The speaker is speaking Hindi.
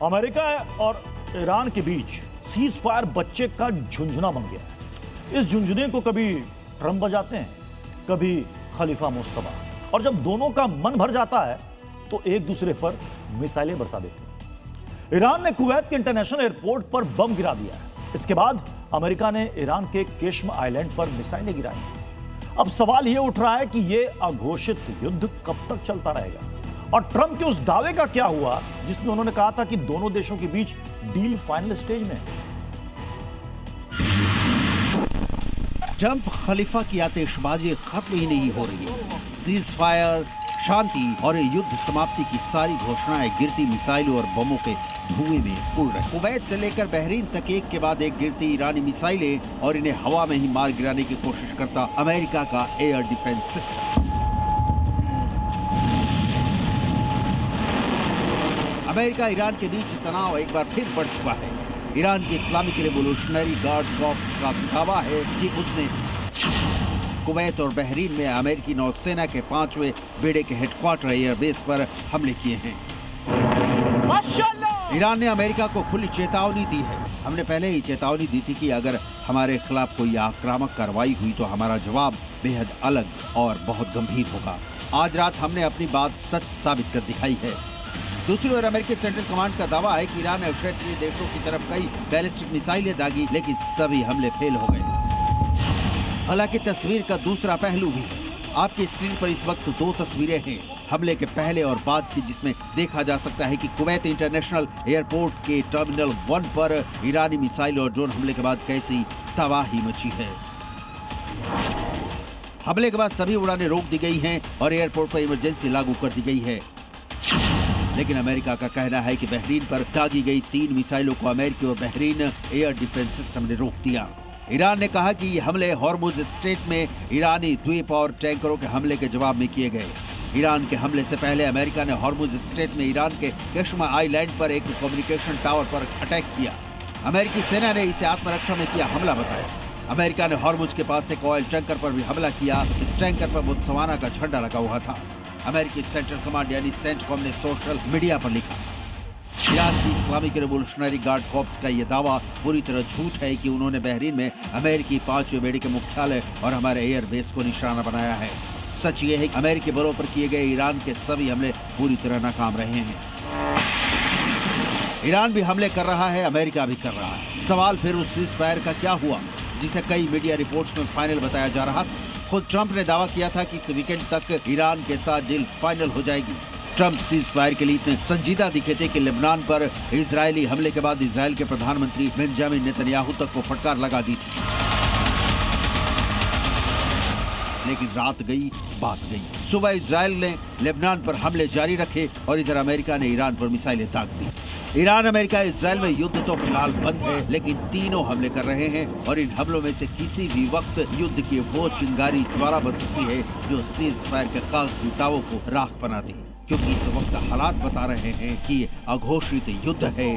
अमेरिका और ईरान के बीच सीज फायर बच्चे का झुंझुना बन गया है। इस झुंझुने को कभी ट्रंप बजाते हैं, कभी खलीफा मुस्तफा, और जब दोनों का मन भर जाता है तो एक दूसरे पर मिसाइलें बरसा देते हैं। ईरान ने कुवैत के इंटरनेशनल एयरपोर्ट पर बम गिरा दिया है। इसके बाद अमेरिका ने ईरान के केश्म आइलैंड पर मिसाइलें गिराई। अब सवाल यह उठ रहा है कि यह अघोषित युद्ध कब तक चलता रहेगा, और ट्रंप के उस दावे का क्या हुआ जिसमें उन्होंने कहा था कि दोनों देशों के बीच डील फाइनल स्टेज में है। ट्रंप खलीफा की आतिशबाजी खत्म ही नहीं हो रही है। सीज फायर, शांति और युद्ध समाप्ति की सारी घोषणाएं गिरती मिसाइलों और बमों के धुएं में उड़ रही। कुवैत से लेकर बहरीन तक एक के बाद एक गिरती ईरानी मिसाइलें और इन्हें हवा में ही मार गिराने की कोशिश करता अमेरिका का air defence system. America Iran के बीच तनाव एक बार फिर बढ़ चुका है। ईरान की इस्लामिक रिवोल्यूशनरी गार्ड कॉर्प्स का दावा है कि उसने कुवैत और बहरीन में अमेरिकी नौसेना के 5वें बेड़े के हेडक्वार्टर एयरबेस पर हमले किए हैं। ईरान ने अमेरिका को खुली चेतावनी दी है। हमने पहले ही चेतावनी दी थी कि अगर हमारे खिलाफ कोई आक्रामक कार्रवाई हुई तो हमारा जवाब बेहद अलग और बहुत गंभीर होगा। आज रात हमने अपनी बात सच साबित कर दिखाई है। दूसरी ओर अमेरिकी सेंट्रल कमांड का दावा है कि ईरान ने क्षेत्रीय देशों की तरफ कई बैलिस्टिक मिसाइलें दागी, लेकिन सभी हमले फेल हो गए। हालांकि तस्वीर का दूसरा पहलू भी है। आपकी स्क्रीन पर इस वक्त 2 तस्वीरें हैं, हमले के पहले और बाद की, जिसमें देखा जा सकता है कि कुवैत इंटरनेशनल एयरपोर्ट के टर्मिनल 1 पर ईरानी मिसाइल और ड्रोन हमले के बाद कैसी तबाही मची है। हमले के बाद सभी उड़ानें रोक दी गई हैं और एयरपोर्ट पर इमरजेंसी लागू कर दी गई है। लेकिन अमेरिका का कहना है कि बहरीन पर दागी गई 3 मिसाइलों को अमेरिकी और बहरीन एयर डिफेंस सिस्टम ने रोक दिया। ईरान ने कहा कि ये हमले हॉर्मुज स्ट्रेट में ईरानी द्वीप और टैंकरों के हमले के जवाब में किए गए। ईरान के हमले से पहले अमेरिका ने हॉर्मुज स्ट्रेट में ईरान के केश्म आइलैंड पर एक कम्युनिकेशन टावर पर अटैक किया। अमेरिकी सेना ने इसे आत्मरक्षा में किया हमला बताया। अमेरिका ने हॉर्मुज के पास एक ऑयल टैंकर पर भी हमला किया। इस टैंकर पर बोत्सवाना का झंडा लगा हुआ था। अमेरिकी सेंट्रल कमांड यानी सेंटकॉम ने सोशल मीडिया पर लिखा, ईरान की इस्लामिक रिवोल्यूशनरी गार्ड कॉर्प्स का यह दावा पूरी तरह झूठ है कि उन्होंने बहरीन में अमेरिकी 5वें बेड़े के मुख्यालय और हमारे एयरबेस को निशाना बनाया है। सच ये है कि अमेरिकी बलों पर किए गए ईरान के सभी हमले पूरी तरह नाकाम रहे हैं। ईरान भी हमले कर रहा है, अमेरिका भी कर रहा है। सवाल फिर उस सीज फायर का क्या हुआ जिसे कई मीडिया रिपोर्ट्स में फाइनल बताया जा रहा था। खुद ट्रंप ने दावा किया था कि इस वीकेंड तक ईरान के साथ डील फाइनल हो जाएगी। ट्रंप सीज फायर के लिए इतने संजीदा दिखे थे कि लेबनान पर इजरायली हमले के बाद इजराइल के प्रधानमंत्री बेंजामिन नेतन्याहू तक को फटकार लगा दी थी। लेकिन रात गई बात गई। सुबह इजराइल ने लेबनान पर हमले जारी रखे और इधर अमेरिका ने ईरान पर मिसाइलें दाग दी। ईरान अमेरिका इजराइल में युद्ध तो फिलहाल बंद है, लेकिन तीनों हमले कर रहे हैं और इन हमलों में से किसी भी वक्त युद्ध की वो चिंगारी ज्वाला बन सकती है जो सीज फायर के खास दावों को राख बना दे, क्योंकि इस वक्त हालात बता रहे हैं कि अघोषित युद्ध है।